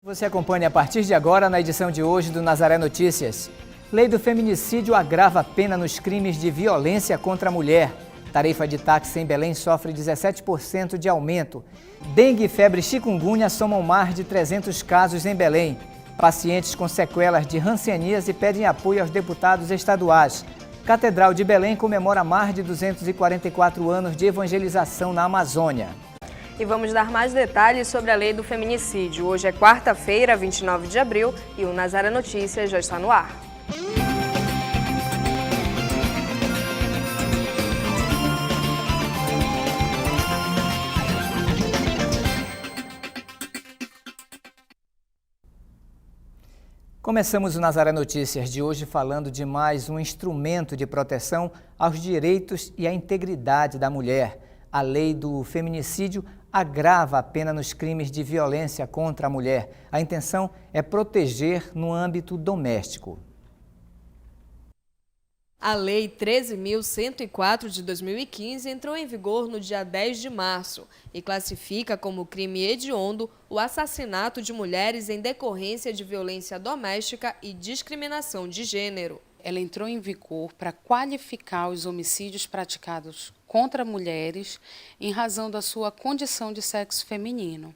Você acompanha a partir de agora na edição de hoje do Nazaré Notícias. Lei do feminicídio agrava a pena nos crimes de violência contra a mulher. Tarifa de táxi em Belém sofre 17% de aumento. Dengue, febre e chikungunya somam mais de 300 casos em Belém. Pacientes com sequelas de hanseníase pedem apoio aos deputados estaduais. Catedral de Belém comemora mais de 244 anos de evangelização na Amazônia. E vamos dar mais detalhes sobre a lei do feminicídio. Hoje é quarta-feira, 29 de abril, e o Nazaré Notícias já está no ar. Começamos o Nazaré Notícias de hoje falando de mais um instrumento de proteção aos direitos e à integridade da mulher. A lei do feminicídio agrava a pena nos crimes de violência contra a mulher. A intenção é proteger no âmbito doméstico. A Lei 13.104 de 2015 entrou em vigor no dia 10 de março e classifica como crime hediondo o assassinato de mulheres em decorrência de violência doméstica e discriminação de gênero. Ela entrou em vigor para qualificar os homicídios praticados contra mulheres em razão da sua condição de sexo feminino.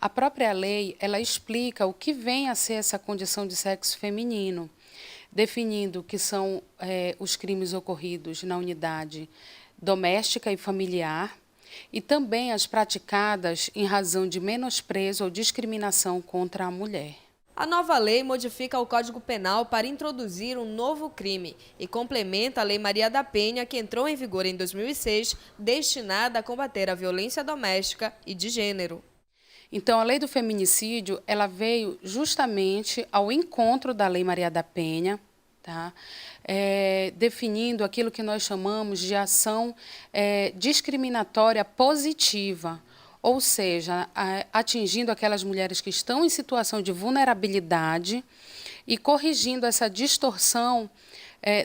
A própria lei, ela explica o que vem a ser essa condição de sexo feminino, definindo que são os crimes ocorridos na unidade doméstica e familiar e também as praticadas em razão de menosprezo ou discriminação contra a mulher. A nova lei modifica o Código Penal para introduzir um novo crime e complementa a Lei Maria da Penha, que entrou em vigor em 2006, destinada a combater a violência doméstica e de gênero. Então, a lei do feminicídio, ela veio justamente ao encontro da Lei Maria da Penha, tá? Definindo aquilo que nós chamamos de ação discriminatória positiva, ou seja, atingindo aquelas mulheres que estão em situação de vulnerabilidade e corrigindo essa distorção,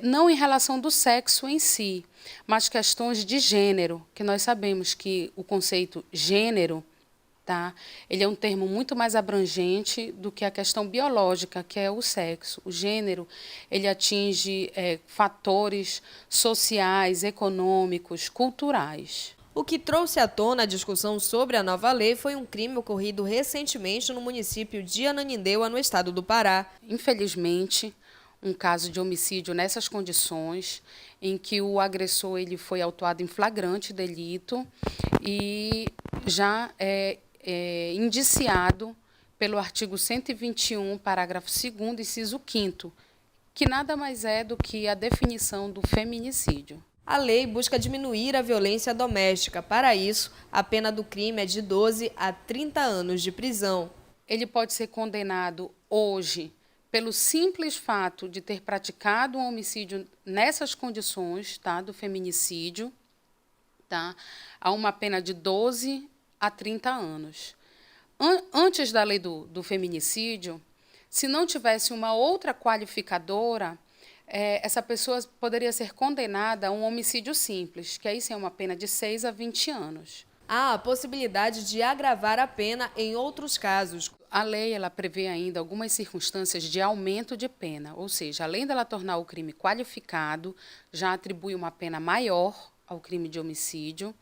não em relação do sexo em si, mas questões de gênero, que nós sabemos que o conceito gênero, tá? Ele é um termo muito mais abrangente do que a questão biológica, que é o sexo. O gênero, ele atinge fatores sociais, econômicos, culturais. O que trouxe à tona a discussão sobre a nova lei foi um crime ocorrido recentemente no município de Ananindeua, no estado do Pará. Infelizmente, um caso de homicídio nessas condições, em que o agressor ele foi autuado em flagrante delito e já indiciado pelo artigo 121, parágrafo 2º, inciso 5º, que nada mais é do que a definição do feminicídio. A lei busca diminuir a violência doméstica. Para isso, a pena do crime é de 12 a 30 anos de prisão. Ele pode ser condenado hoje pelo simples fato de ter praticado um homicídio nessas condições, tá, do feminicídio, tá, a uma pena de 12 a 30 anos. Antes da lei do feminicídio, se não tivesse uma outra qualificadora, essa pessoa poderia ser condenada a um homicídio simples, que aí sim é uma pena de 6 a 20 anos. Há a possibilidade de agravar a pena em outros casos. A lei ela prevê ainda algumas circunstâncias de aumento de pena, ou seja, além dela tornar o crime qualificado, já atribui uma pena maior ao crime de homicídio.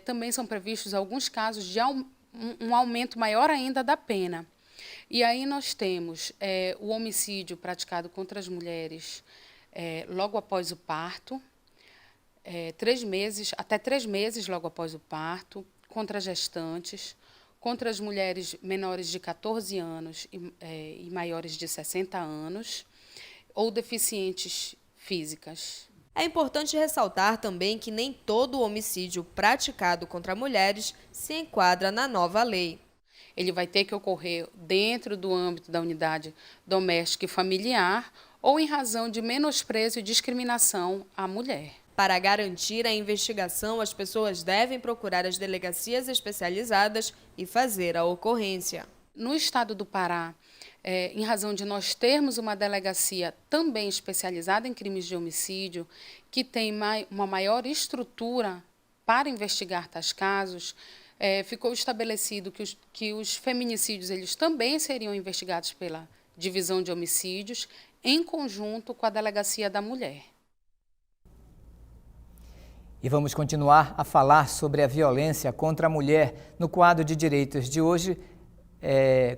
Também são previstos alguns casos de um aumento maior ainda da pena. E aí nós temos o homicídio praticado contra as mulheres logo após o parto, 3 meses, até 3 meses logo após o parto, contra gestantes, contra as mulheres menores de 14 anos e maiores de 60 anos, ou deficientes físicas. É importante ressaltar também que nem todo homicídio praticado contra mulheres se enquadra na nova lei. Ele vai ter que ocorrer dentro do âmbito da unidade doméstica e familiar ou em razão de menosprezo e discriminação à mulher. Para garantir a investigação, as pessoas devem procurar as delegacias especializadas e fazer a ocorrência. No estado do Pará, em razão de nós termos uma delegacia também especializada em crimes de homicídio, que tem uma maior estrutura para investigar tais casos, ficou estabelecido que os feminicídios eles também seriam investigados pela Divisão de Homicídios, em conjunto com a Delegacia da Mulher. E vamos continuar a falar sobre a violência contra a mulher. No quadro de direitos de hoje,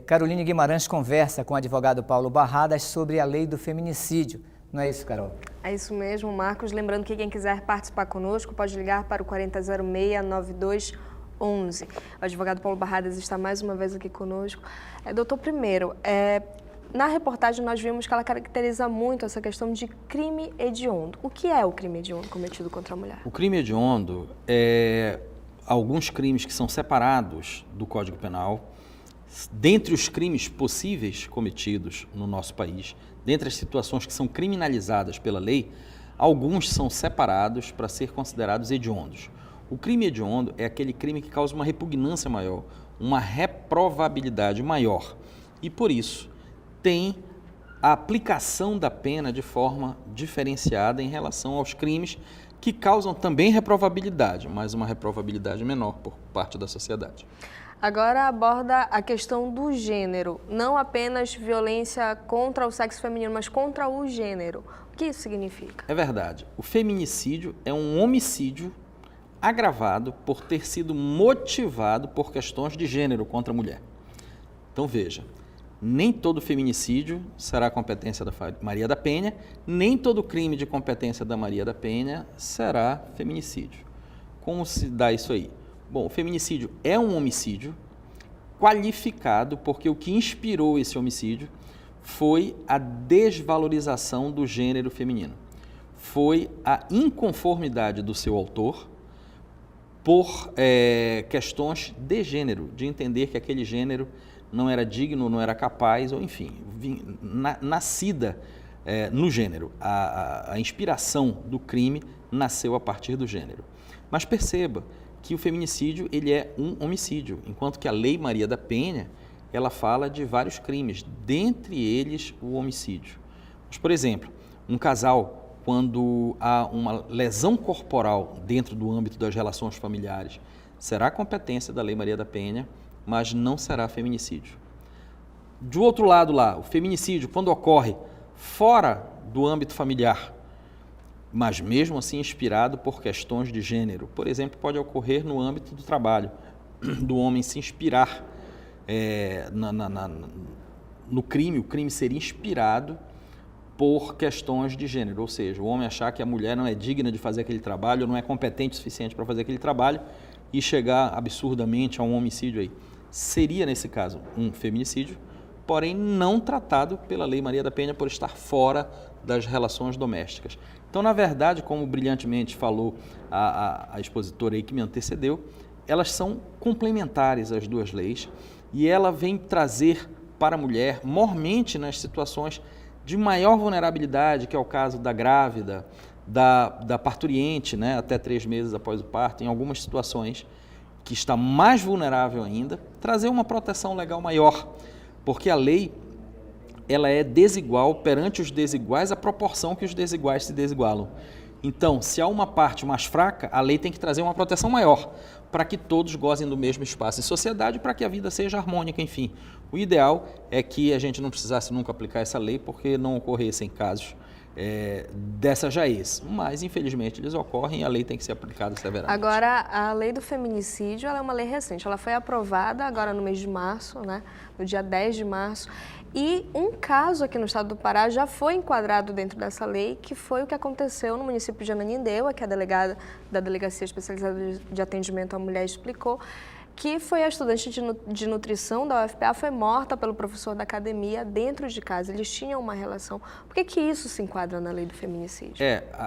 Caroline Guimarães conversa com o advogado Paulo Barradas sobre a lei do feminicídio. Não é isso, Carol? É isso mesmo, Marcos. Lembrando que quem quiser participar conosco pode ligar para o 4006-9211. O advogado Paulo Barradas está mais uma vez aqui conosco. Doutor, primeiro, na reportagem nós vimos que ela caracteriza muito essa questão de crime hediondo. O que é o crime hediondo cometido contra a mulher? O crime hediondo é alguns crimes que são separados do Código Penal. Dentre os crimes possíveis cometidos no nosso país, dentre as situações que são criminalizadas pela lei, alguns são separados para ser considerados hediondos. O crime hediondo é aquele crime que causa uma repugnância maior, uma reprovabilidade maior e, por isso, tem a aplicação da pena de forma diferenciada em relação aos crimes que causam também reprovabilidade, mas uma reprovabilidade menor por parte da sociedade. Agora aborda a questão do gênero, não apenas violência contra o sexo feminino, mas contra o gênero. O que isso significa? É verdade. O feminicídio é um homicídio agravado por ter sido motivado por questões de gênero contra a mulher. Então veja, nem todo feminicídio será competência da Maria da Penha, nem todo crime de competência da Maria da Penha será feminicídio. Como se dá isso aí? Bom, o feminicídio é um homicídio qualificado porque o que inspirou esse homicídio foi a desvalorização do gênero feminino. Foi a inconformidade do seu autor por questões de gênero, de entender que aquele gênero não era digno, não era capaz, ou enfim, nascida no gênero. A inspiração do crime nasceu a partir do gênero. Mas perceba que o feminicídio ele é um homicídio, enquanto que a Lei Maria da Penha ela fala de vários crimes, dentre eles o homicídio. Mas, por exemplo, um casal, quando há uma lesão corporal dentro do âmbito das relações familiares, será competência da Lei Maria da Penha, mas não será feminicídio. Do outro lado lá, o feminicídio, quando ocorre fora do âmbito familiar, mas mesmo assim inspirado por questões de gênero. Por exemplo, pode ocorrer no âmbito do trabalho, do homem se inspirar no crime, o crime seria inspirado por questões de gênero, ou seja, o homem achar que a mulher não é digna de fazer aquele trabalho, não é competente o suficiente para fazer aquele trabalho e chegar absurdamente a um homicídio aí. Seria, nesse caso, um feminicídio, porém não tratado pela Lei Maria da Penha por estar fora das relações domésticas. Então, na verdade, como brilhantemente falou a expositora aí que me antecedeu, elas são complementares as duas leis e ela vem trazer para a mulher, mormente nas situações de maior vulnerabilidade, que é o caso da grávida, da parturiente, né, até 3 meses após o parto, em algumas situações que está mais vulnerável ainda, trazer uma proteção legal maior, porque a lei ela é desigual perante os desiguais à proporção que os desiguais se desigualam. Então, se há uma parte mais fraca, a lei tem que trazer uma proteção maior, para que todos gozem do mesmo espaço em sociedade, para que a vida seja harmônica, enfim. O ideal é que a gente não precisasse nunca aplicar essa lei, porque não ocorressem casos dessa jaez. Mas, infelizmente, eles ocorrem e a lei tem que ser aplicada severamente. Agora, a lei do feminicídio ela é uma lei recente. Ela foi aprovada agora no mês de março, né? No dia 10 de março. E um caso aqui no estado do Pará já foi enquadrado dentro dessa lei, que foi o que aconteceu no município de Ananindeua, que a delegada da Delegacia Especializada de Atendimento à Mulher explicou, que foi a estudante de nutrição da UFPA, foi morta pelo professor da academia dentro de casa. Eles tinham uma relação. Por que isso se enquadra na lei do feminicídio?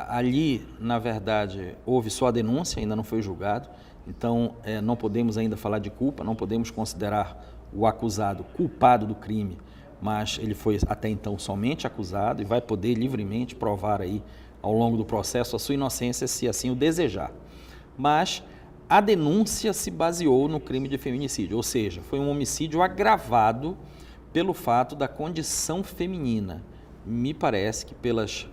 Ali, na verdade, houve só a denúncia, ainda não foi julgado. Então, não podemos ainda falar de culpa, não podemos considerar o acusado culpado do crime, mas ele foi até então somente acusado e vai poder livremente provar aí ao longo do processo a sua inocência, se assim o desejar. Mas a denúncia se baseou no crime de feminicídio, ou seja, foi um homicídio agravado pelo fato da condição feminina. Me parece que pelas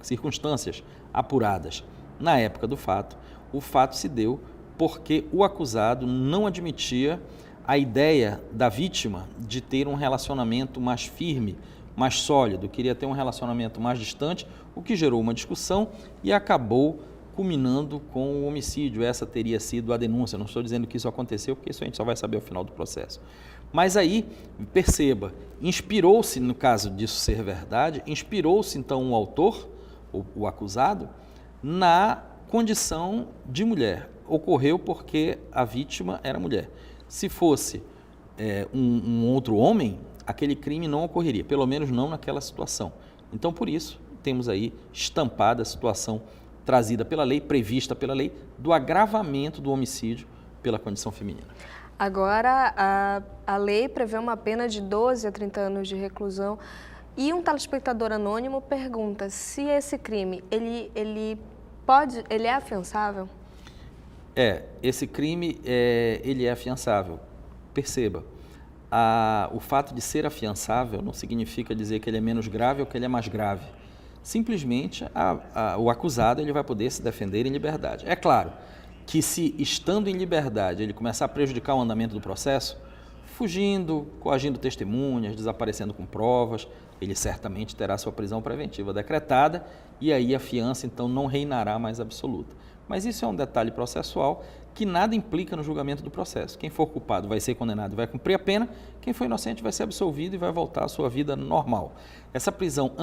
circunstâncias apuradas na época do fato, o fato se deu porque o acusado não admitia a ideia da vítima de ter um relacionamento mais firme, mais sólido, queria ter um relacionamento mais distante, o que gerou uma discussão e acabou culminando com o homicídio. Essa teria sido a denúncia. Não estou dizendo que isso aconteceu, porque isso a gente só vai saber ao final do processo. Mas aí, perceba, inspirou-se, no caso disso ser verdade, inspirou-se então o autor, o acusado, na condição de mulher. Ocorreu porque a vítima era mulher. Se fosse um outro homem, aquele crime não ocorreria, pelo menos não naquela situação. Então, por isso, temos aí estampada a situação trazida pela lei, prevista pela lei, do agravamento do homicídio pela condição feminina. Agora, a lei prevê uma pena de 12 a 30 anos de reclusão e um telespectador anônimo pergunta se esse crime, ele é afiançável? Esse crime, ele é afiançável. Perceba, o fato de ser afiançável não significa dizer que ele é menos grave ou que ele é mais grave. Simplesmente, o acusado ele vai poder se defender em liberdade. É claro que se, estando em liberdade, ele começar a prejudicar o andamento do processo, fugindo, coagindo testemunhas, desaparecendo com provas, ele certamente terá sua prisão preventiva decretada e aí a fiança, então, não reinará mais absoluta. Mas isso é um detalhe processual que nada implica no julgamento do processo. Quem for culpado vai ser condenado e vai cumprir a pena, quem for inocente vai ser absolvido e vai voltar à sua vida normal. Essa prisão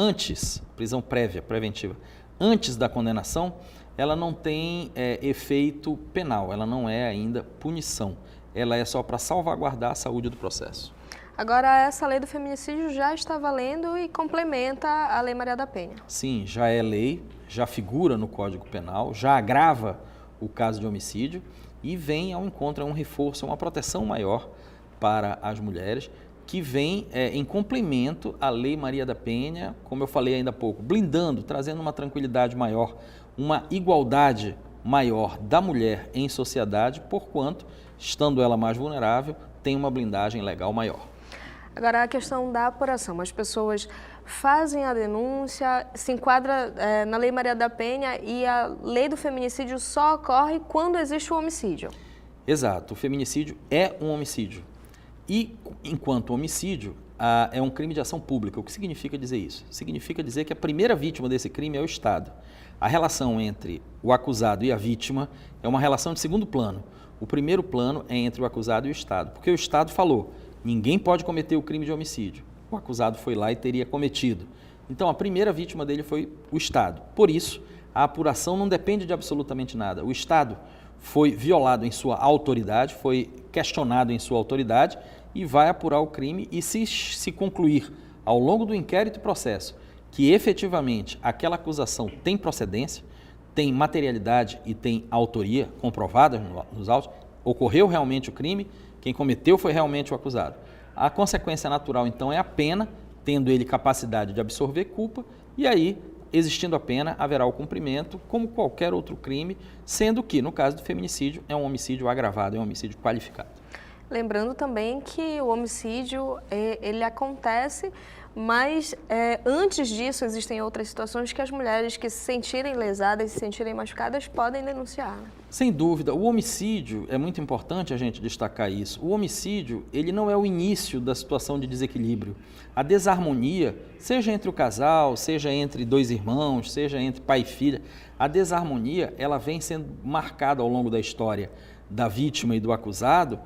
prisão prévia, preventiva, antes da condenação, ela não tem efeito penal, ela não é ainda punição. Ela é só para salvaguardar a saúde do processo. Agora, essa lei do feminicídio já está valendo e complementa a Lei Maria da Penha. Sim, já é lei, já figura no Código Penal, já agrava o caso de homicídio e vem ao encontro, um reforço, uma proteção maior para as mulheres, que vem em complemento à Lei Maria da Penha, como eu falei ainda há pouco, blindando, trazendo uma tranquilidade maior, uma igualdade maior da mulher em sociedade, porquanto, estando ela mais vulnerável, tem uma blindagem legal maior. Agora, a questão da apuração. As pessoas fazem a denúncia, se enquadra na Lei Maria da Penha e a lei do feminicídio só ocorre quando existe o homicídio. Exato. O feminicídio é um homicídio. E, enquanto homicídio, é um crime de ação pública. O que significa dizer isso? Significa dizer que a primeira vítima desse crime é o Estado. A relação entre o acusado e a vítima é uma relação de segundo plano. O primeiro plano é entre o acusado e o Estado, porque o Estado falou: ninguém pode cometer o crime de homicídio. O acusado foi lá e teria cometido. Então, a primeira vítima dele foi o Estado. Por isso, a apuração não depende de absolutamente nada. O Estado foi violado em sua autoridade, foi questionado em sua autoridade e vai apurar o crime e se concluir ao longo do inquérito e processo que efetivamente aquela acusação tem procedência, tem materialidade e tem autoria comprovada nos autos, ocorreu realmente o crime, quem cometeu foi realmente o acusado. A consequência natural, então, é a pena, tendo ele capacidade de absorver culpa, e aí, existindo a pena, haverá o cumprimento, como qualquer outro crime, sendo que, no caso do feminicídio, é um homicídio agravado, é um homicídio qualificado. Lembrando também que o homicídio, ele acontece, mas antes disso existem outras situações que as mulheres que se sentirem lesadas, se sentirem machucadas, podem denunciar. Sem dúvida, o homicídio, é muito importante a gente destacar isso, o homicídio, ele não é o início da situação de desequilíbrio. A desarmonia, seja entre o casal, seja entre dois irmãos, seja entre pai e filha, a desarmonia, ela vem sendo marcada ao longo da história da vítima e do acusado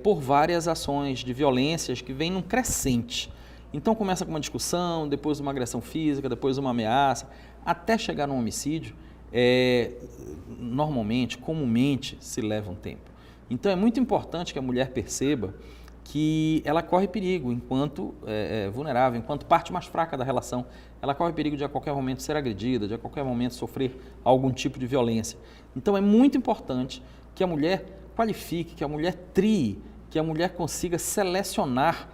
por várias ações de violências que vêm num crescente. Então começa com uma discussão, depois uma agressão física, depois uma ameaça, até chegar no homicídio, normalmente, comumente, se leva um tempo. Então é muito importante que a mulher perceba que ela corre perigo enquanto vulnerável, enquanto parte mais fraca da relação. Ela corre perigo de a qualquer momento ser agredida, de a qualquer momento sofrer algum tipo de violência. Então é muito importante que a mulher qualifique, que a mulher trie, que a mulher consiga selecionar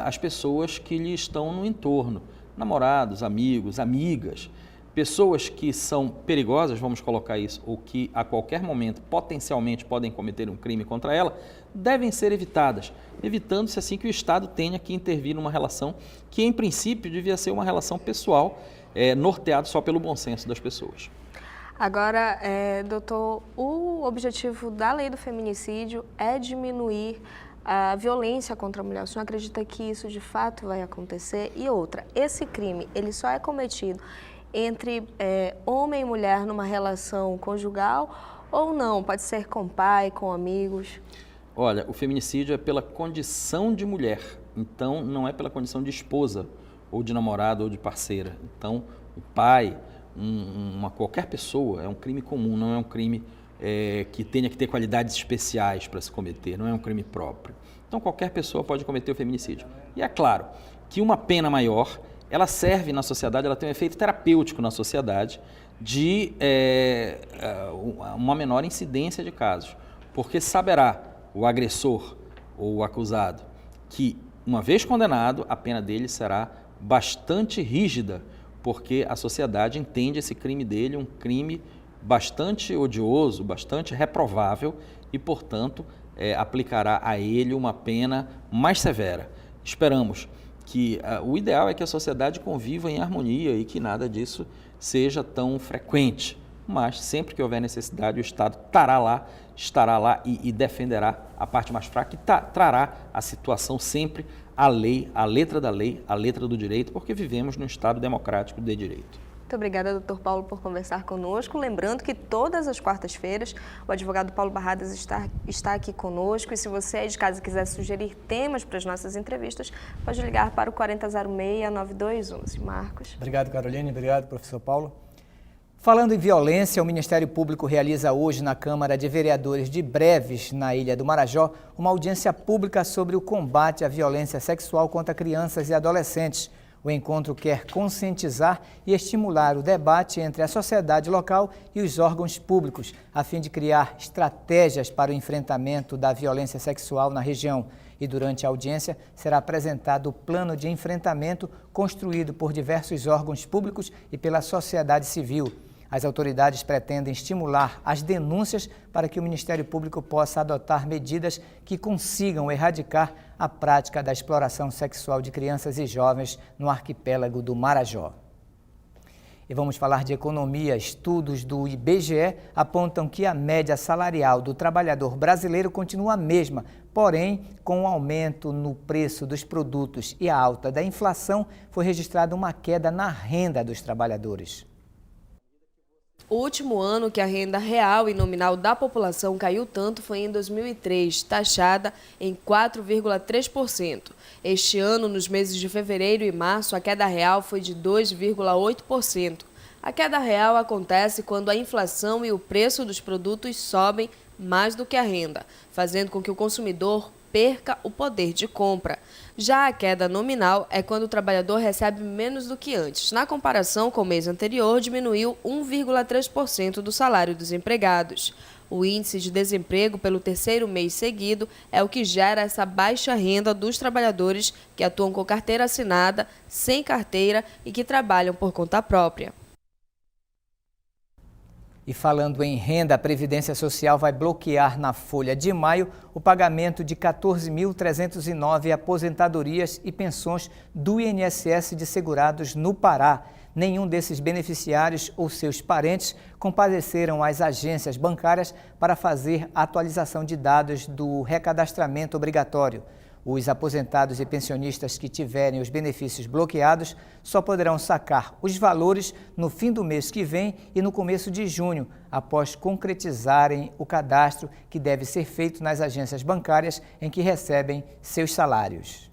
as pessoas que lhe estão no entorno, namorados, amigos, amigas, pessoas que são perigosas, vamos colocar isso, ou que a qualquer momento potencialmente podem cometer um crime contra ela, devem ser evitadas, evitando-se assim que o Estado tenha que intervir numa relação que, em princípio, devia ser uma relação pessoal, norteada só pelo bom senso das pessoas. Agora, doutor, o objetivo da lei do feminicídio é diminuir a violência contra a mulher. O senhor acredita que isso de fato vai acontecer? E outra, esse crime, ele só é cometido entre homem e mulher numa relação conjugal ou não? Pode ser com pai, com amigos? Olha, o feminicídio é pela condição de mulher, então não é pela condição de esposa, ou de namorada, ou de parceira. Então, o pai, qualquer pessoa, é um crime comum, não é um crime que tenha que ter qualidades especiais para se cometer, não é um crime próprio. Então, qualquer pessoa pode cometer o feminicídio. E é claro que uma pena maior, ela serve na sociedade, ela tem um efeito terapêutico na sociedade de uma menor incidência de casos, porque saberá o agressor ou o acusado que, uma vez condenado, a pena dele será bastante rígida, porque a sociedade entende esse crime dele um crime bastante odioso, bastante reprovável e, portanto, aplicará a ele uma pena mais severa. Esperamos que o ideal é que a sociedade conviva em harmonia e que nada disso seja tão frequente, mas sempre que houver necessidade o Estado estará lá e defenderá a parte mais fraca e trará a situação sempre à lei, à letra da lei, à letra do direito, porque vivemos num Estado democrático de direito. Muito obrigada, doutor Paulo, por conversar conosco. Lembrando que todas as quartas-feiras o advogado Paulo Barradas está aqui conosco e se você aí de casa quiser sugerir temas para as nossas entrevistas, pode ligar para o 4006-9211. Marcos. Obrigado, Caroline. Obrigado, professor Paulo. Falando em violência, o Ministério Público realiza hoje na Câmara de Vereadores de Breves, na Ilha do Marajó, uma audiência pública sobre o combate à violência sexual contra crianças e adolescentes. O encontro quer conscientizar e estimular o debate entre a sociedade local e os órgãos públicos, a fim de criar estratégias para o enfrentamento da violência sexual na região. E durante a audiência será apresentado o plano de enfrentamento construído por diversos órgãos públicos e pela sociedade civil. As autoridades pretendem estimular as denúncias para que o Ministério Público possa adotar medidas que consigam erradicar a prática da exploração sexual de crianças e jovens no arquipélago do Marajó. E vamos falar de economia. Estudos do IBGE apontam que a média salarial do trabalhador brasileiro continua a mesma, porém, com o aumento no preço dos produtos e a alta da inflação, foi registrada uma queda na renda dos trabalhadores. O último ano que a renda real e nominal da população caiu tanto foi em 2003, taxada em 4,3%. Este ano, nos meses de fevereiro e março, a queda real foi de 2,8%. A queda real acontece quando a inflação e o preço dos produtos sobem mais do que a renda, fazendo com que o consumidor perca o poder de compra. Já a queda nominal é quando o trabalhador recebe menos do que antes. Na comparação com o mês anterior, diminuiu 1,3% do salário dos empregados. O índice de desemprego pelo terceiro mês seguido é o que gera essa baixa renda dos trabalhadores que atuam com carteira assinada, sem carteira e que trabalham por conta própria. E falando em renda, a Previdência Social vai bloquear na folha de maio o pagamento de 14.309 aposentadorias e pensões do INSS de segurados no Pará. Nenhum desses beneficiários ou seus parentes compareceram às agências bancárias para fazer a atualização de dados do recadastramento obrigatório. Os aposentados e pensionistas que tiverem os benefícios bloqueados só poderão sacar os valores no fim do mês que vem e no começo de junho, após concretizarem o cadastro que deve ser feito nas agências bancárias em que recebem seus salários.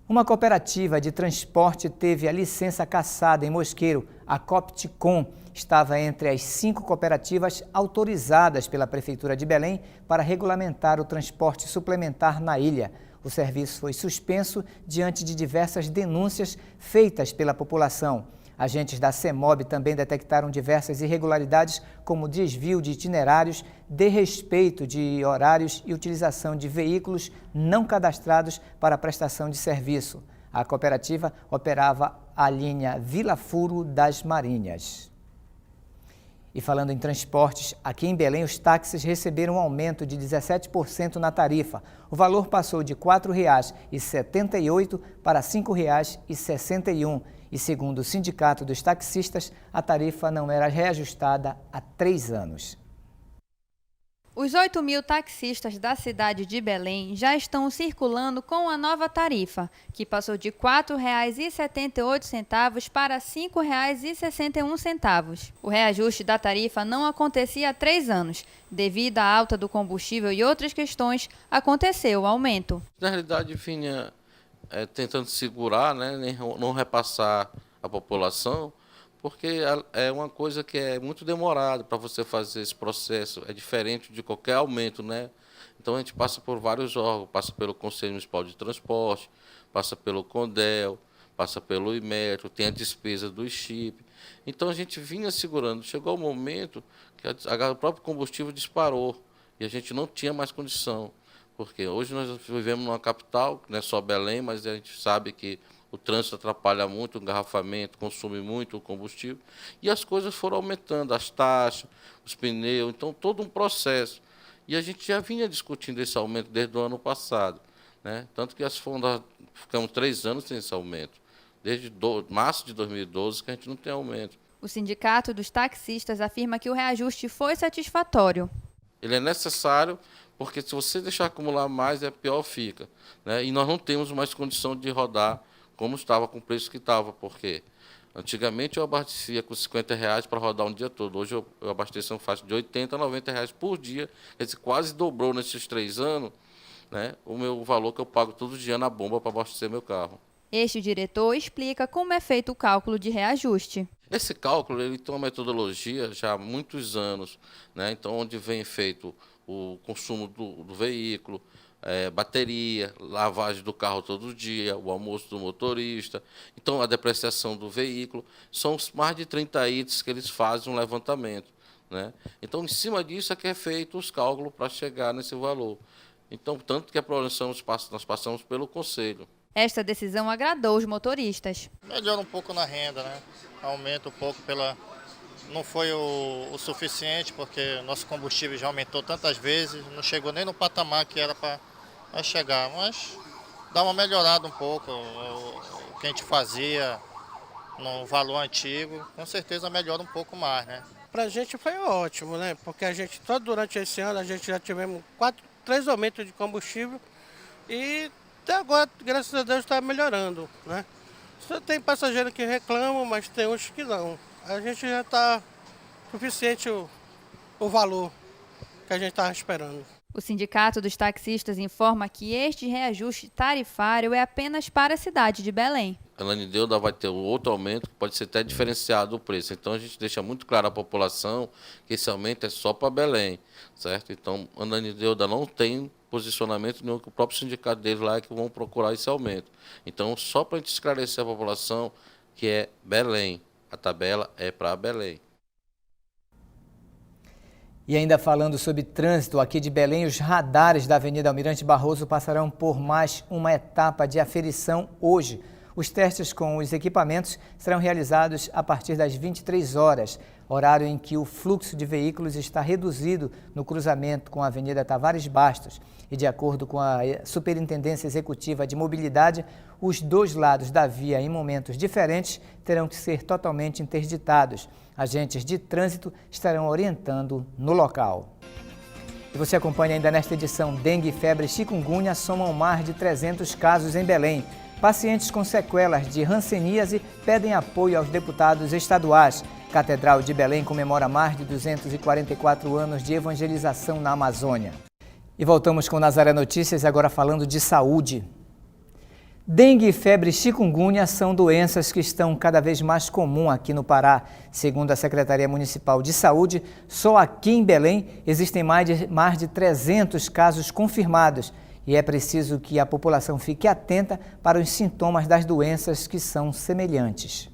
Uma cooperativa de transporte teve a licença cassada em Mosqueiro. A Copticom estava entre as 5 cooperativas autorizadas pela Prefeitura de Belém para regulamentar o transporte suplementar na ilha. O serviço foi suspenso diante de diversas denúncias feitas pela população. Agentes da CEMOB também detectaram diversas irregularidades, como desvio de itinerários, desrespeito de horários e utilização de veículos não cadastrados para a prestação de serviço. A cooperativa operava a linha Vila Furo das Marinhas. E falando em transportes, aqui em Belém os táxis receberam um aumento de 17% na tarifa. O valor passou de R$ 4,78 para R$ 5,61. E segundo o Sindicato dos Taxistas, a tarifa não era reajustada há 3 anos. Os 8.000 taxistas da cidade de Belém já estão circulando com a nova tarifa, que passou de R$ 4,78 para R$ 5,61. O reajuste da tarifa não acontecia há 3 anos. Devido à alta do combustível e outras questões, aconteceu o aumento. Na realidade, vinha tentando segurar, né, não repassar a população, porque é uma coisa que é muito demorada para você fazer esse processo, é diferente de qualquer aumento, né? Então a gente passa por vários órgãos, passa pelo Conselho Municipal de Transporte, passa pelo CONDEL, passa pelo IMETRO, tem a despesa do chip. Então a gente vinha segurando, chegou o momento que o próprio combustível disparou e a gente não tinha mais condição, porque hoje nós vivemos numa capital, não é só Belém, mas a gente sabe que o trânsito atrapalha muito, o engarrafamento, consome muito o combustível. E as coisas foram aumentando, as taxas, os pneus, então todo um processo. E a gente já vinha discutindo esse aumento desde o ano passado, né? Tanto que ficamos 3 anos sem esse aumento. Desde março de 2012 que a gente não tem aumento. O Sindicato dos Taxistas afirma que o reajuste foi satisfatório. Ele é necessário porque se você deixar acumular mais, pior fica, né? E nós não temos mais condição de rodar como estava com o preço que estava, porque antigamente eu abastecia com R$50 para rodar um dia todo. Hoje eu abasteço uma faixa de R$80 a R$90 por dia. Quer dizer, quase dobrou nesses 3 anos, né, o meu valor que eu pago todo dia na bomba para abastecer meu carro. Este diretor explica como é feito o cálculo de reajuste. Esse cálculo ele tem uma metodologia já há muitos anos, né, então onde vem feito o consumo do veículo, bateria, lavagem do carro todo dia, o almoço do motorista, então a depreciação do veículo, são mais de 30 itens que eles fazem um levantamento, né? Então, em cima disso é que é feito os cálculos para chegar nesse valor. Então, tanto que nós passamos pelo Conselho. Esta decisão agradou os motoristas. Melhora um pouco na renda, né? Aumenta um pouco Não foi o suficiente, porque nosso combustível já aumentou tantas vezes, não chegou nem no patamar que era para chegar, mas dá uma melhorada um pouco. O que a gente fazia no valor antigo, com certeza melhora um pouco mais, né? Para a gente foi ótimo, né? Porque a gente, durante esse ano, a gente já tivemos 3 aumentos de combustível e até agora, graças a Deus, está melhorando, né? Só tem passageiro que reclamam, mas tem outros que não. A gente já está suficiente o valor que a gente estava esperando. O Sindicato dos Taxistas informa que este reajuste tarifário é apenas para a cidade de Belém. A Ananindeua vai ter outro aumento que pode ser até diferenciado o preço. Então a gente deixa muito claro à população que esse aumento é só para Belém, certo? Então a Ananindeua não tem posicionamento nenhum, que o próprio sindicato deles lá é que vão procurar esse aumento. Então só para a gente esclarecer a população que é Belém, a tabela é para Belém. E ainda falando sobre trânsito aqui de Belém, os radares da Avenida Almirante Barroso passarão por mais uma etapa de aferição hoje. Os testes com os equipamentos serão realizados a partir das 23 horas, horário em que o fluxo de veículos está reduzido no cruzamento com a Avenida Tavares Bastos. E de acordo com a Superintendência Executiva de Mobilidade, os 2 lados da via, em momentos diferentes, terão que ser totalmente interditados. Agentes de trânsito estarão orientando no local. E você acompanha ainda nesta edição: dengue, febre e chikungunya somam mais de 300 casos em Belém. Pacientes com sequelas de hanseníase pedem apoio aos deputados estaduais. Catedral de Belém comemora mais de 244 anos de evangelização na Amazônia. E voltamos com Nazaré Notícias, agora falando de saúde. Dengue, febre e chikungunya são doenças que estão cada vez mais comuns aqui no Pará. Segundo a Secretaria Municipal de Saúde, só aqui em Belém existem mais de 300 casos confirmados. E é preciso que a população fique atenta para os sintomas das doenças que são semelhantes.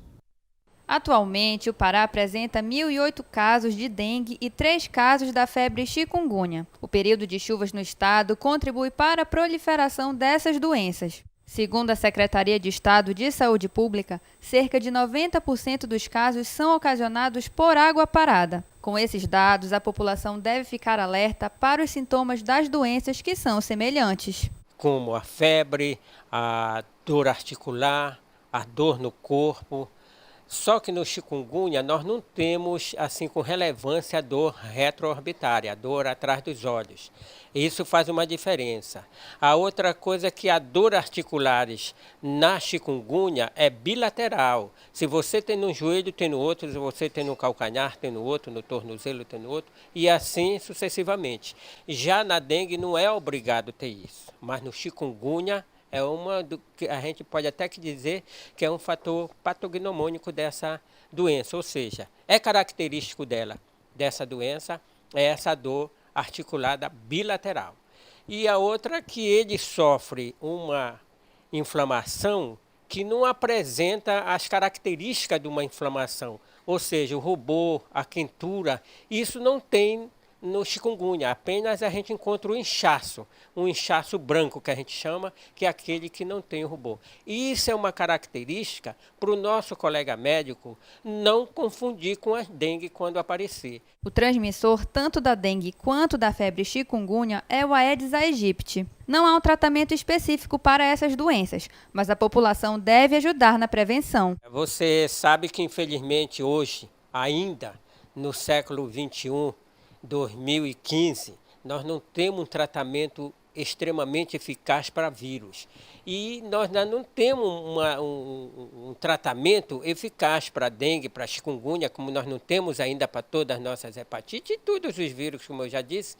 Atualmente, o Pará apresenta 1.008 casos de dengue e 3 casos da febre chikungunya. O período de chuvas no estado contribui para a proliferação dessas doenças. Segundo a Secretaria de Estado de Saúde Pública, cerca de 90% dos casos são ocasionados por água parada. Com esses dados, a população deve ficar alerta para os sintomas das doenças que são semelhantes, como a febre, a dor articular, a dor no corpo. Só que no chikungunya nós não temos assim com relevância a dor retroorbitária, a dor atrás dos olhos. Isso faz uma diferença. A outra coisa é que a dor articulares na chikungunya é bilateral. Se você tem no joelho, tem no outro, se você tem no calcanhar, tem no outro, no tornozelo, tem no outro, e assim sucessivamente. Já na dengue não é obrigado ter isso, mas no chikungunya é uma do que a gente pode até que dizer que é um fator patognomônico dessa doença, ou seja, é característico dessa doença, é essa dor articulada bilateral. E a outra é que ele sofre uma inflamação que não apresenta as características de uma inflamação, ou seja, o rubor, a quentura, isso não tem no chikungunya, apenas a gente encontra um inchaço branco que a gente chama, que é aquele que não tem o rubor. E isso é uma característica para o nosso colega médico não confundir com a dengue quando aparecer. O transmissor tanto da dengue quanto da febre chikungunya é o Aedes aegypti. Não há um tratamento específico para essas doenças, mas a população deve ajudar na prevenção. Você sabe que infelizmente hoje, ainda no século XXI, 2015, nós não temos um tratamento extremamente eficaz para vírus. E nós não temos um tratamento eficaz para dengue, para chikungunya, como nós não temos ainda para todas as nossas hepatites e todos os vírus, como eu já disse.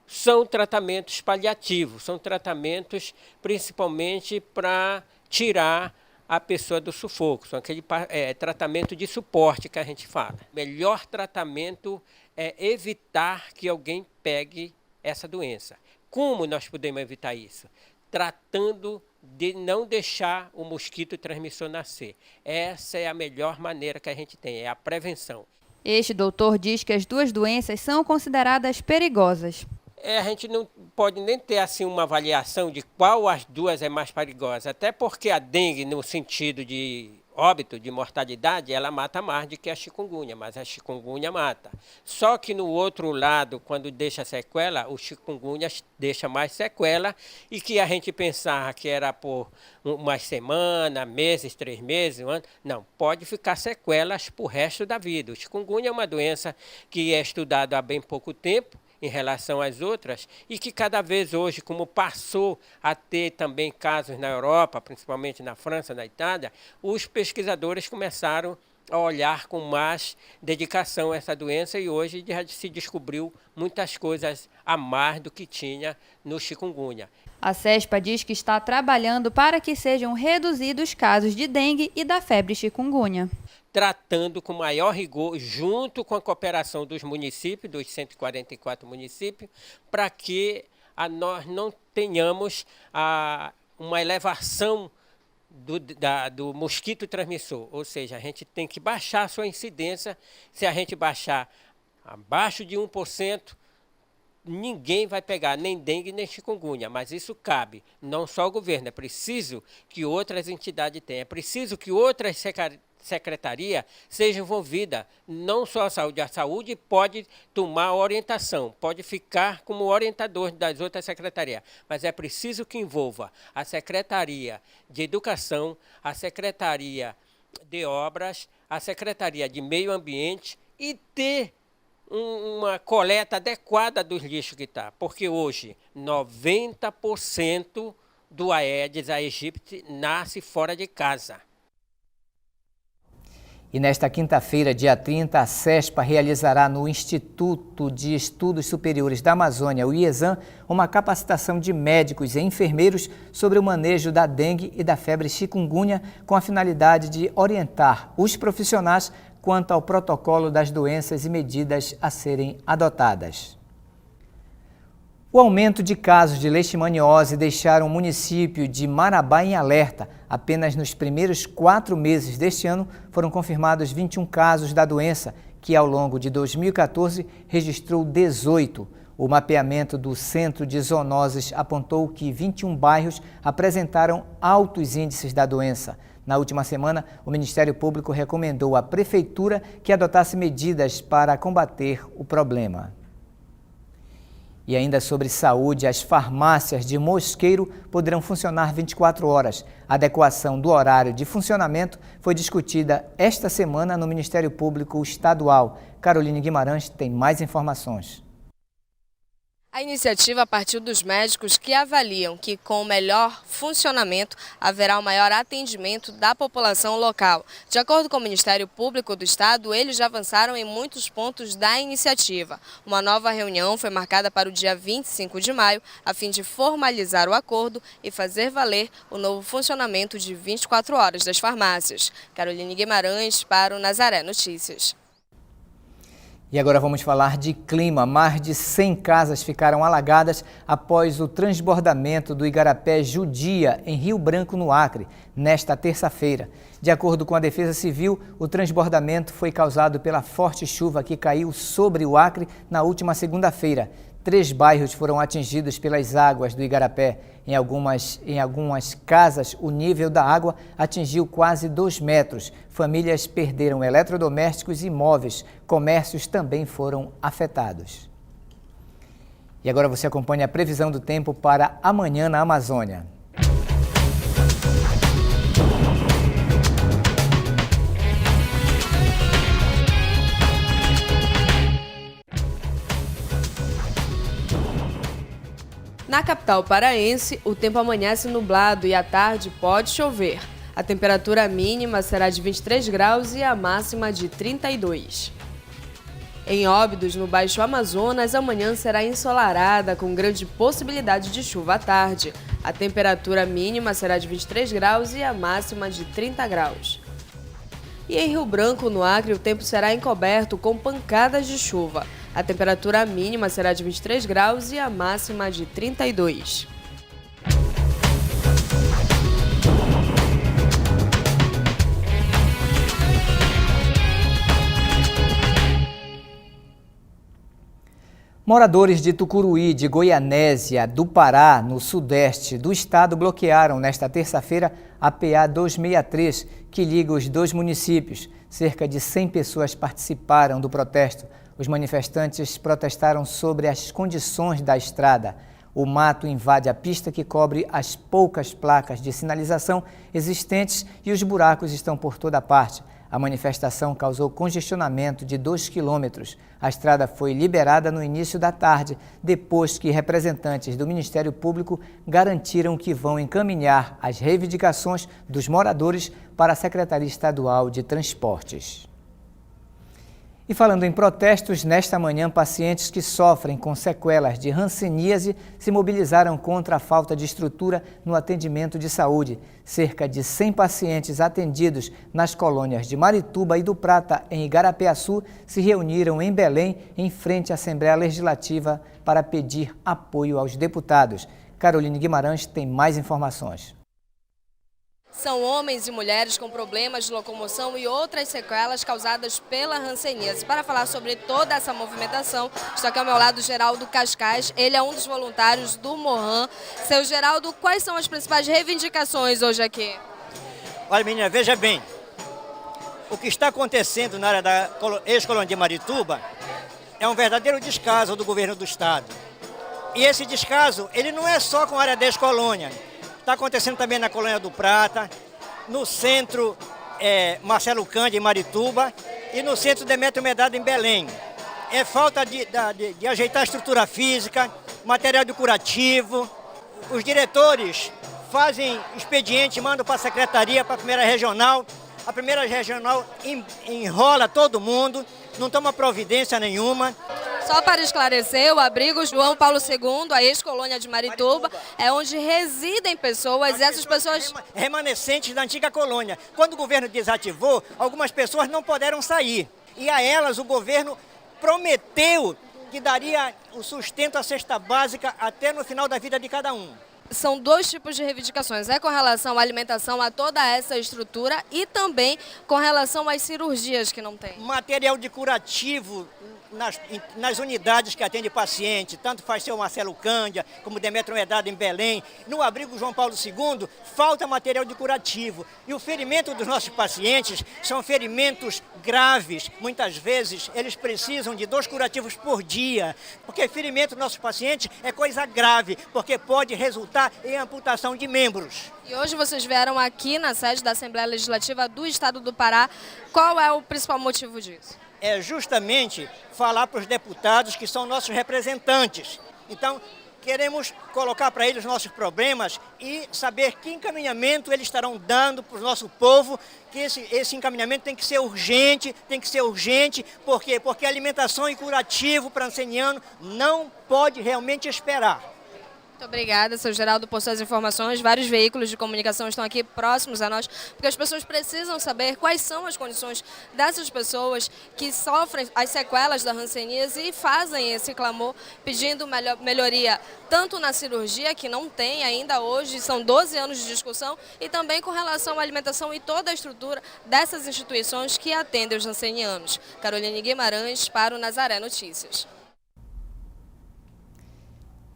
São tratamentos paliativos, são tratamentos principalmente para tirar a pessoa do sufoco, são aquele tratamento de suporte que a gente fala. O melhor tratamento é evitar que alguém pegue essa doença. Como nós podemos evitar isso? Tratando de não deixar o mosquito transmissor nascer. Essa é a melhor maneira que a gente tem, é a prevenção. Este doutor diz que as duas doenças são consideradas perigosas. A gente não pode nem ter assim uma avaliação de qual as duas é mais perigosa, até porque a dengue, no sentido de óbito, de mortalidade, ela mata mais do que a chikungunya, mas a chikungunya mata. Só que no outro lado, quando deixa sequela, o chikungunya deixa mais sequela e que a gente pensava que era por umas semanas, meses, 3 meses, um ano, não, pode ficar sequelas para o resto da vida. O chikungunya é uma doença que é estudada há bem pouco tempo, em relação às outras, e que cada vez hoje, como passou a ter também casos na Europa, principalmente na França, na Itália, os pesquisadores começaram a olhar com mais dedicação essa doença e hoje já se descobriu muitas coisas a mais do que tinha no chikungunya. A CESPA diz que está trabalhando para que sejam reduzidos os casos de dengue e da febre chikungunya. Tratando com maior rigor, junto com a cooperação dos municípios, dos 144 municípios, para que nós não tenhamos uma elevação do mosquito transmissor. Ou seja, a gente tem que baixar a sua incidência. Se a gente baixar abaixo de 1%, ninguém vai pegar nem dengue nem chikungunya, mas isso cabe não só ao governo, é preciso que outras entidades tenham, é preciso que outras secretarias sejam envolvidas, não só a saúde pode tomar orientação, pode ficar como orientador das outras secretarias, mas é preciso que envolva a Secretaria de Educação, a Secretaria de Obras, a Secretaria de Meio Ambiente e ter uma coleta adequada dos lixos que está, porque hoje 90% do Aedes aegypti nasce fora de casa. E nesta quinta-feira, dia 30, a CESPA realizará no Instituto de Estudos Superiores da Amazônia, o IESAM, uma capacitação de médicos e enfermeiros sobre o manejo da dengue e da febre chikungunya, com a finalidade de orientar os profissionais quanto ao protocolo das doenças e medidas a serem adotadas. O aumento de casos de leishmaniose deixaram o município de Marabá em alerta. Apenas nos primeiros 4 meses deste ano foram confirmados 21 casos da doença, que ao longo de 2014 registrou 18. O mapeamento do Centro de Zoonoses apontou que 21 bairros apresentaram altos índices da doença. Na última semana, o Ministério Público recomendou à Prefeitura que adotasse medidas para combater o problema. E ainda sobre saúde, as farmácias de Mosqueiro poderão funcionar 24 horas. A adequação do horário de funcionamento foi discutida esta semana no Ministério Público Estadual. Caroline Guimarães tem mais informações. A iniciativa partiu dos médicos que avaliam que, com o melhor funcionamento, haverá um maior atendimento da população local. De acordo com o Ministério Público do Estado, eles já avançaram em muitos pontos da iniciativa. Uma nova reunião foi marcada para o dia 25 de maio, a fim de formalizar o acordo e fazer valer o novo funcionamento de 24 horas das farmácias. Caroline Guimarães para o Nazaré Notícias. E agora vamos falar de clima. Mais de 100 casas ficaram alagadas após o transbordamento do Igarapé Judia, em Rio Branco, no Acre, nesta terça-feira. De acordo com a Defesa Civil, o transbordamento foi causado pela forte chuva que caiu sobre o Acre na última segunda-feira. 3 bairros foram atingidos pelas águas do Igarapé. Em algumas casas, o nível da água atingiu quase 2 metros. Famílias perderam eletrodomésticos e móveis. Comércios também foram afetados. E agora você acompanha a previsão do tempo para amanhã na Amazônia. Na capital paraense, o tempo amanhece nublado e à tarde pode chover. A temperatura mínima será de 23 graus e a máxima de 32. Em Óbidos, no Baixo Amazonas, amanhã será ensolarada, com grande possibilidade de chuva à tarde. A temperatura mínima será de 23 graus e a máxima de 30 graus. E em Rio Branco, no Acre, o tempo será encoberto com pancadas de chuva. A temperatura mínima será de 23 graus e a máxima de 32. Moradores de Tucuruí, de Goianésia, do Pará, no sudeste do estado, bloquearam nesta terça-feira a PA 263, que liga os 2 municípios. Cerca de 100 pessoas participaram do protesto. Os manifestantes protestaram sobre as condições da estrada. O mato invade a pista que cobre as poucas placas de sinalização existentes e os buracos estão por toda parte. A manifestação causou congestionamento de 2 quilômetros. A estrada foi liberada no início da tarde, depois que representantes do Ministério Público garantiram que vão encaminhar as reivindicações dos moradores para a Secretaria Estadual de Transportes. E falando em protestos, nesta manhã, pacientes que sofrem com sequelas de hanseníase se mobilizaram contra a falta de estrutura no atendimento de saúde. Cerca de 100 pacientes atendidos nas colônias de Marituba e do Prata, em Igarapé-Açu, se reuniram em Belém, em frente à Assembleia Legislativa, para pedir apoio aos deputados. Caroline Guimarães tem mais informações. São homens e mulheres com problemas de locomoção e outras sequelas causadas pela hanseníase. Para falar sobre toda essa movimentação, está aqui ao meu lado o Geraldo Cascais. Ele é um dos voluntários do Mohan. Seu Geraldo, quais são as principais reivindicações hoje aqui? Olha, menina, veja bem. O que está acontecendo na área da ex-colônia de Marituba é um verdadeiro descaso do governo do estado. E esse descaso, ele não é só com a área da ex-colônia. Está acontecendo também na Colônia do Prata, no centro Marcelo Cândido, em Marituba, e no centro Demétrio Medrado, em Belém. É falta de ajeitar a estrutura física, material de curativo. Os diretores fazem expediente, mandam para a secretaria, para a primeira regional. A primeira regional enrola todo mundo, não toma providência nenhuma. Só para esclarecer, o abrigo João Paulo II, a ex-colônia de Marituba, é onde residem pessoas, e essas pessoas... Remanescentes da antiga colônia. Quando o governo desativou, algumas pessoas não puderam sair. E a elas o governo prometeu que daria o sustento à cesta básica até no final da vida de cada um. São 2 tipos de reivindicações, com relação à alimentação, a toda essa estrutura, e também com relação às cirurgias que não tem. Material de curativo nas unidades que atende paciente, tanto faz ser o Marcelo Cândia, como Demetrio Medrado em Belém, no abrigo João Paulo II, falta material de curativo. E o ferimento dos nossos pacientes são ferimentos graves. Muitas vezes eles precisam de 2 curativos por dia, porque ferimento dos nossos pacientes é coisa grave, porque pode resultar em amputação de membros. E hoje vocês vieram aqui na sede da Assembleia Legislativa do Estado do Pará. Qual é o principal motivo disso? É justamente falar para os deputados que são nossos representantes. Então, queremos colocar para eles nossos problemas e saber que encaminhamento eles estarão dando para o nosso povo, que esse encaminhamento tem que ser urgente, por quê? Porque alimentação e curativo para anceniano não pode realmente esperar. Muito obrigada, seu Geraldo, por suas informações. Vários veículos de comunicação estão aqui próximos a nós, porque as pessoas precisam saber quais são as condições dessas pessoas que sofrem as sequelas da hanseníase e fazem esse clamor pedindo melhoria, tanto na cirurgia, que não tem ainda hoje, são 12 anos de discussão, e também com relação à alimentação e toda a estrutura dessas instituições que atendem os hansenianos. Caroline Guimarães, para o Nazaré Notícias.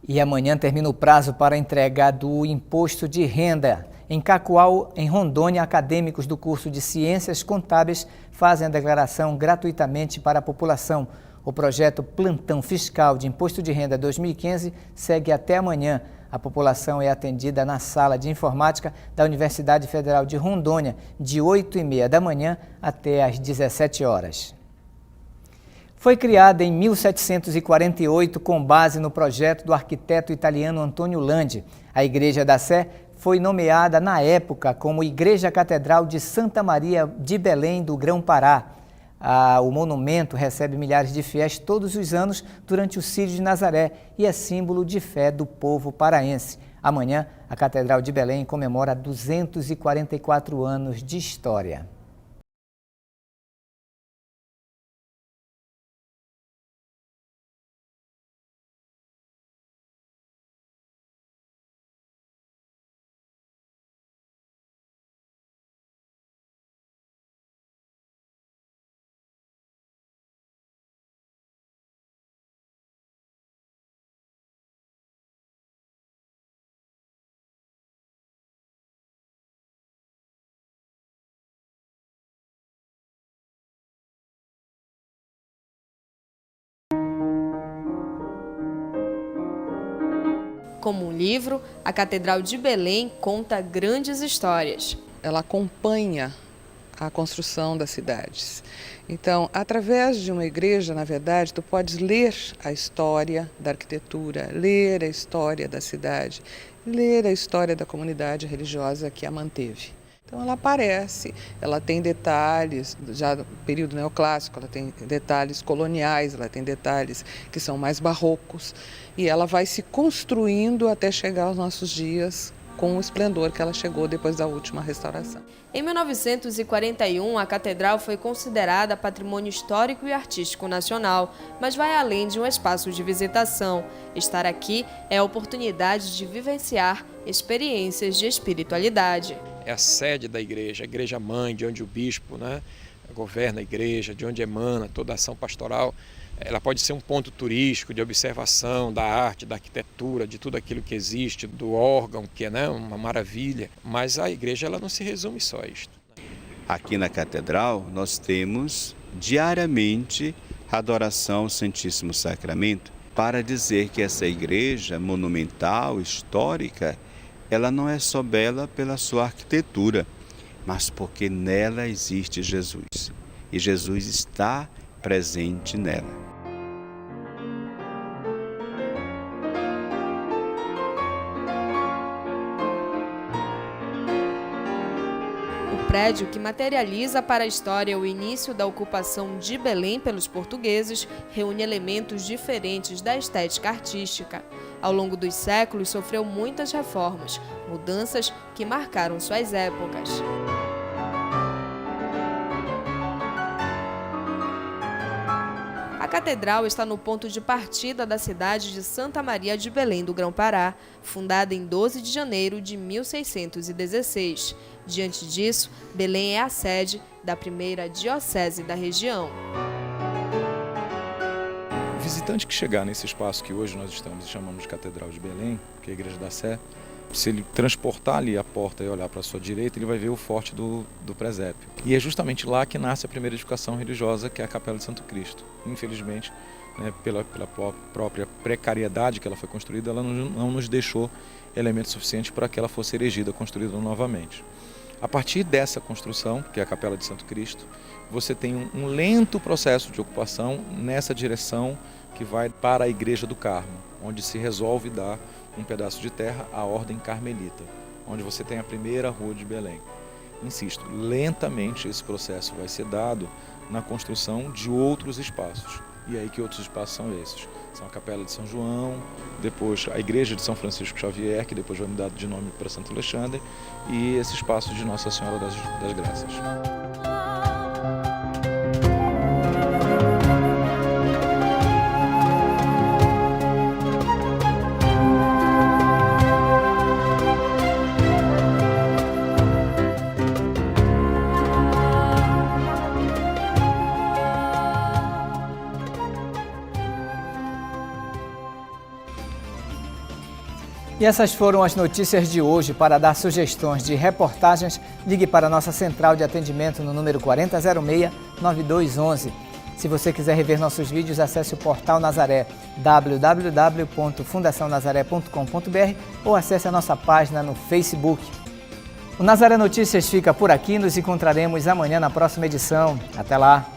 E amanhã termina o prazo para a entrega do imposto de renda. Em Cacoal, em Rondônia, acadêmicos do curso de Ciências Contábeis fazem a declaração gratuitamente para a população. O projeto Plantão Fiscal de Imposto de Renda 2015 segue até amanhã. A população é atendida na sala de informática da Universidade Federal de Rondônia, de 8h30 da manhã até às 17 horas. Foi criada em 1748 com base no projeto do arquiteto italiano Antônio Landi. A Igreja da Sé foi nomeada na época como Igreja Catedral de Santa Maria de Belém do Grão-Pará. O monumento recebe milhares de fiéis todos os anos durante o Círio de Nazaré e é símbolo de fé do povo paraense. Amanhã, a Catedral de Belém comemora 244 anos de história. Como um livro, a Catedral de Belém conta grandes histórias. Ela acompanha a construção das cidades. Então, através de uma igreja, na verdade, tu podes ler a história da arquitetura, ler a história da cidade, ler a história da comunidade religiosa que a manteve. Então ela aparece, ela tem detalhes, já no período neoclássico, ela tem detalhes coloniais, ela tem detalhes que são mais barrocos, e ela vai se construindo até chegar aos nossos dias com o esplendor que ela chegou depois da última restauração. Em 1941, a catedral foi considerada Patrimônio Histórico e Artístico Nacional, mas vai além de um espaço de visitação. Estar aqui é a oportunidade de vivenciar experiências de espiritualidade. É a sede da igreja, a igreja-mãe, de onde o bispo governa a igreja, de onde emana toda a ação pastoral. Ela pode ser um ponto turístico de observação da arte, da arquitetura, de tudo aquilo que existe, do órgão, que é uma maravilha, mas a igreja ela não se resume só a isto. Aqui na catedral nós temos diariamente a adoração ao Santíssimo Sacramento, para dizer que essa igreja monumental, histórica, ela não é só bela pela sua arquitetura, mas porque nela existe Jesus, e Jesus está presente nela. O prédio que materializa para a história o início da ocupação de Belém pelos portugueses reúne elementos diferentes da estética artística. Ao longo dos séculos, sofreu muitas reformas, mudanças que marcaram suas épocas. A catedral está no ponto de partida da cidade de Santa Maria de Belém do Grão-Pará, fundada em 12 de janeiro de 1616. Diante disso, Belém é a sede da primeira diocese da região. visitante que chegar nesse espaço que hoje nós estamos e chamamos de Catedral de Belém, que é a Igreja da Sé, se ele transportar ali a porta e olhar para a sua direita, ele vai ver o forte do presépio. E é justamente lá que nasce a primeira edificação religiosa, que é a Capela de Santo Cristo. Infelizmente, né, pela própria precariedade que ela foi construída, ela não nos deixou elementos suficientes para que ela fosse erigida, construída novamente. A partir dessa construção, que é a Capela de Santo Cristo, você tem um lento processo de ocupação nessa direção que vai para a Igreja do Carmo, onde se resolve dar um pedaço de terra à Ordem Carmelita, onde você tem a primeira rua de Belém. Insisto, lentamente esse processo vai ser dado na construção de outros espaços. E aí que outros espaços são esses? São a Capela de São João, depois a Igreja de São Francisco Xavier, que depois vai mudar de nome para Santo Alexandre, e esse espaço de Nossa Senhora das Graças. E essas foram as notícias de hoje. Para dar sugestões de reportagens, ligue para a nossa central de atendimento no número 4006-9211. Se você quiser rever nossos vídeos, acesse o portal Nazaré, www.fundacionazaré.com.br ou acesse a nossa página no Facebook. O Nazaré Notícias fica por aqui, nos encontraremos amanhã na próxima edição. Até lá!